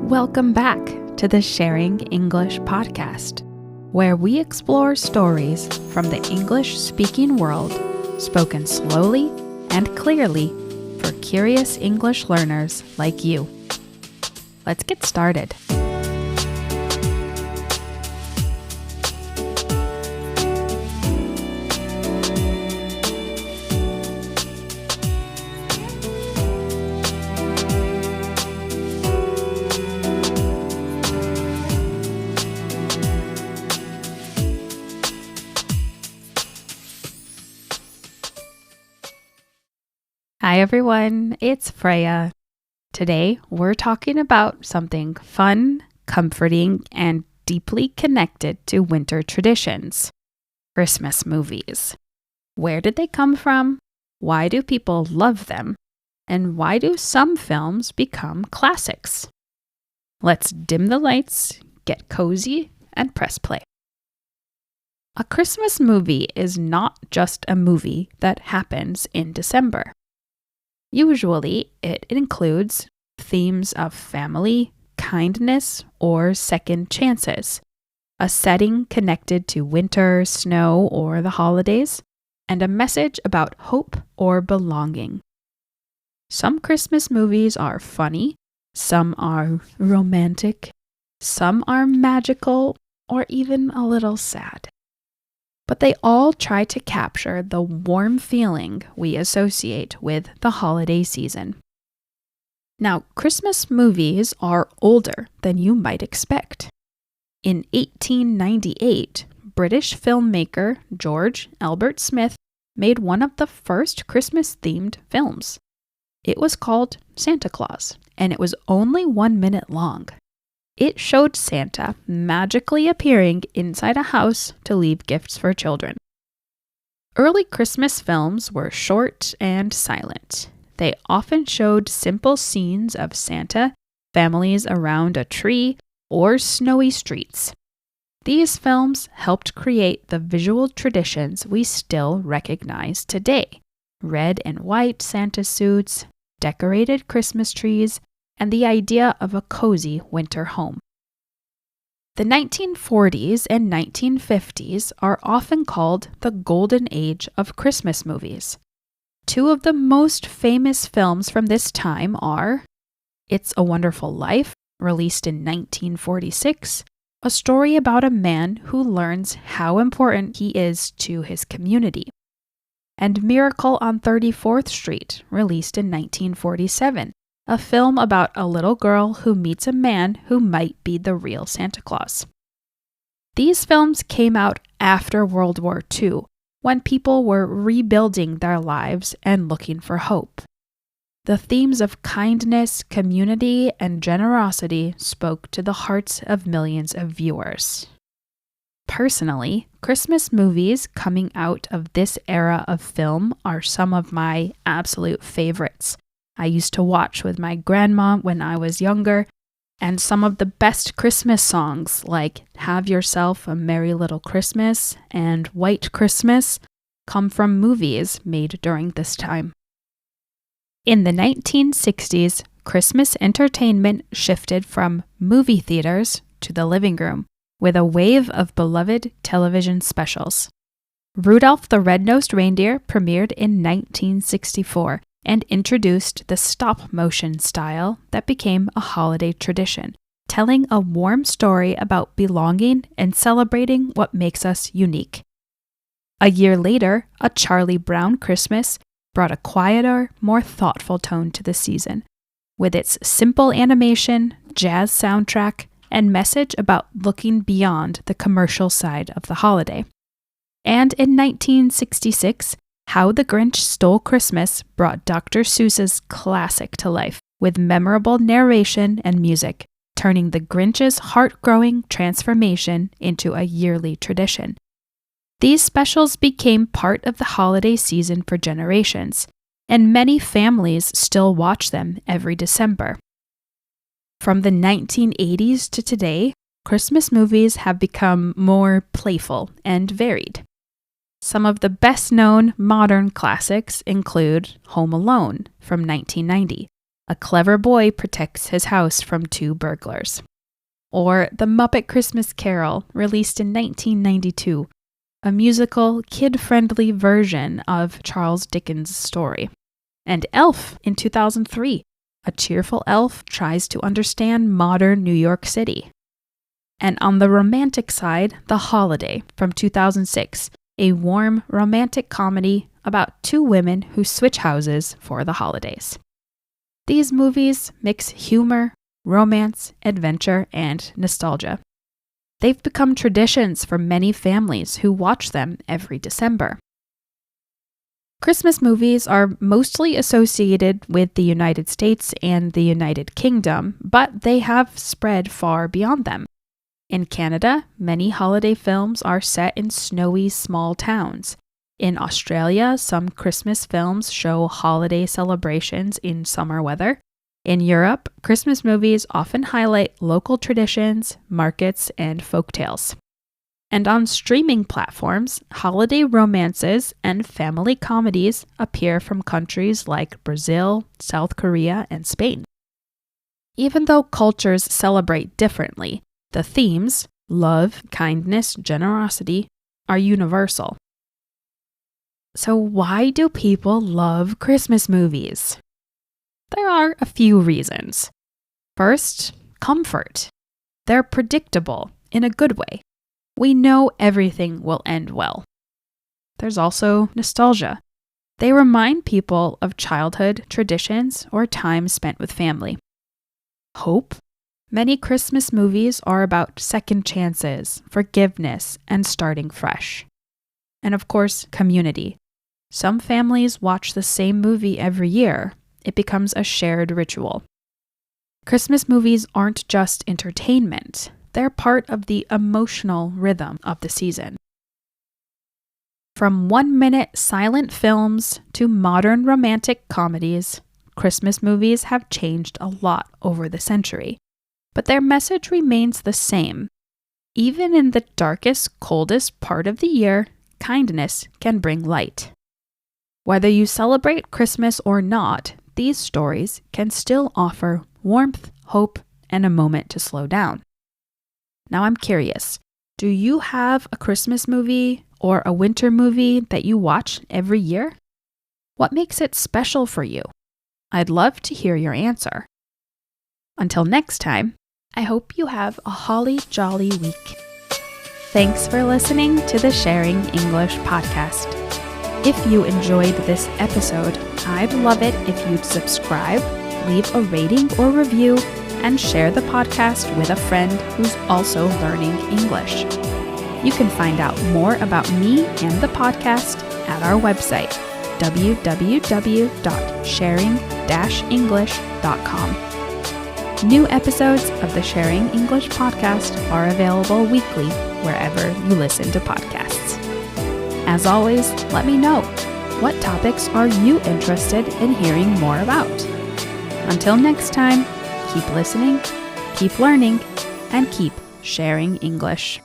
Welcome back to the Sharing English podcast, where we explore stories from the English-speaking world, spoken slowly and clearly for curious English learners like you. Let's get started. Hi everyone, it's Freya. Today we're talking about something fun, comforting, and deeply connected to winter traditions. Christmas movies. Where did they come from? Why do people love them? And why do some films become classics? Let's dim the lights, get cozy, and press play. A Christmas movie is not just a movie that happens in December. Usually, it includes themes of family, kindness, or second chances, a setting connected to winter, snow, or the holidays, and a message about hope or belonging. Some Christmas movies are funny, some are romantic, some are magical, or even a little sad. But they all try to capture the warm feeling we associate with the holiday season. Now, Christmas movies are older than you might expect. In 1898, British filmmaker George Albert Smith made one of the first Christmas-themed films. It was called Santa Claus, and it was only 1 minute long. It showed Santa magically appearing inside a house to leave gifts for children. Early Christmas films were short and silent. They often showed simple scenes of Santa, families around a tree, or snowy streets. These films helped create the visual traditions we still recognize today: red and white Santa suits, decorated Christmas trees, and the idea of a cozy winter home. The 1940s and 1950s are often called the golden age of Christmas movies. Two of the most famous films from this time are It's a Wonderful Life, released in 1946, a story about a man who learns how important he is to his community, and Miracle on 34th Street, released in 1947, a film about a little girl who meets a man who might be the real Santa Claus. These films came out after World War II, when people were rebuilding their lives and looking for hope. The themes of kindness, community, and generosity spoke to the hearts of millions of viewers. Personally, Christmas movies coming out of this era of film are some of my absolute favorites. I used to watch with my grandma when I was younger, and some of the best Christmas songs like Have Yourself a Merry Little Christmas and White Christmas come from movies made during this time. In the 1960s, Christmas entertainment shifted from movie theaters to the living room with a wave of beloved television specials. Rudolph the Red-Nosed Reindeer premiered in 1964 and introduced the stop-motion style that became a holiday tradition, telling a warm story about belonging and celebrating what makes us unique. A year later, A Charlie Brown Christmas brought a quieter, more thoughtful tone to the season, with its simple animation, jazz soundtrack, and message about looking beyond the commercial side of the holiday. And in 1966, How the Grinch Stole Christmas brought Dr. Seuss's classic to life, with memorable narration and music, turning the Grinch's heart-growing transformation into a yearly tradition. These specials became part of the holiday season for generations, and many families still watch them every December. From the 1980s to today, Christmas movies have become more playful and varied. Some of the best-known modern classics include Home Alone from 1990, A clever boy protects his house from two burglars. Or The Muppet Christmas Carol, released in 1992, a musical, kid-friendly version of Charles Dickens' story. And Elf in 2003, a cheerful elf tries to understand modern New York City. And on the romantic side, The Holiday from 2006, a warm, romantic comedy about two women who switch houses for the holidays. These movies mix humor, romance, adventure, and nostalgia. They've become traditions for many families who watch them every December. Christmas movies are mostly associated with the United States and the United Kingdom, but they have spread far beyond them. In Canada, many holiday films are set in snowy small towns. In Australia, some Christmas films show holiday celebrations in summer weather. In Europe, Christmas movies often highlight local traditions, markets, and folktales. And on streaming platforms, holiday romances and family comedies appear from countries like Brazil, South Korea, and Spain. Even though cultures celebrate differently, the themes, love, kindness, generosity, are universal. So why do people love Christmas movies? There are a few reasons. First, comfort. They're predictable in a good way. We know everything will end well. There's also nostalgia. They remind people of childhood traditions or time spent with family. Hope. Many Christmas movies are about second chances, forgiveness, and starting fresh. And of course, community. Some families watch the same movie every year. It becomes a shared ritual. Christmas movies aren't just entertainment. They're part of the emotional rhythm of the season. From 1-minute silent films to modern romantic comedies, Christmas movies have changed a lot over the century. But their message remains the same. Even in the darkest, coldest part of the year, kindness can bring light. Whether you celebrate Christmas or not, these stories can still offer warmth, hope, and a moment to slow down. Now I'm curious, do you have a Christmas movie or a winter movie that you watch every year? What makes it special for you? I'd love to hear your answer. Until next time, I hope you have a holly jolly week. Thanks for listening to the Sharing English podcast. If you enjoyed this episode, I'd love it if you'd subscribe, leave a rating or review, and share the podcast with a friend who's also learning English. You can find out more about me and the podcast at our website, www.sharing-english.com. New episodes of the Sharing English podcast are available weekly wherever you listen to podcasts. As always, let me know, what topics are you interested in hearing more about? Until next time, keep listening, keep learning, and keep sharing English.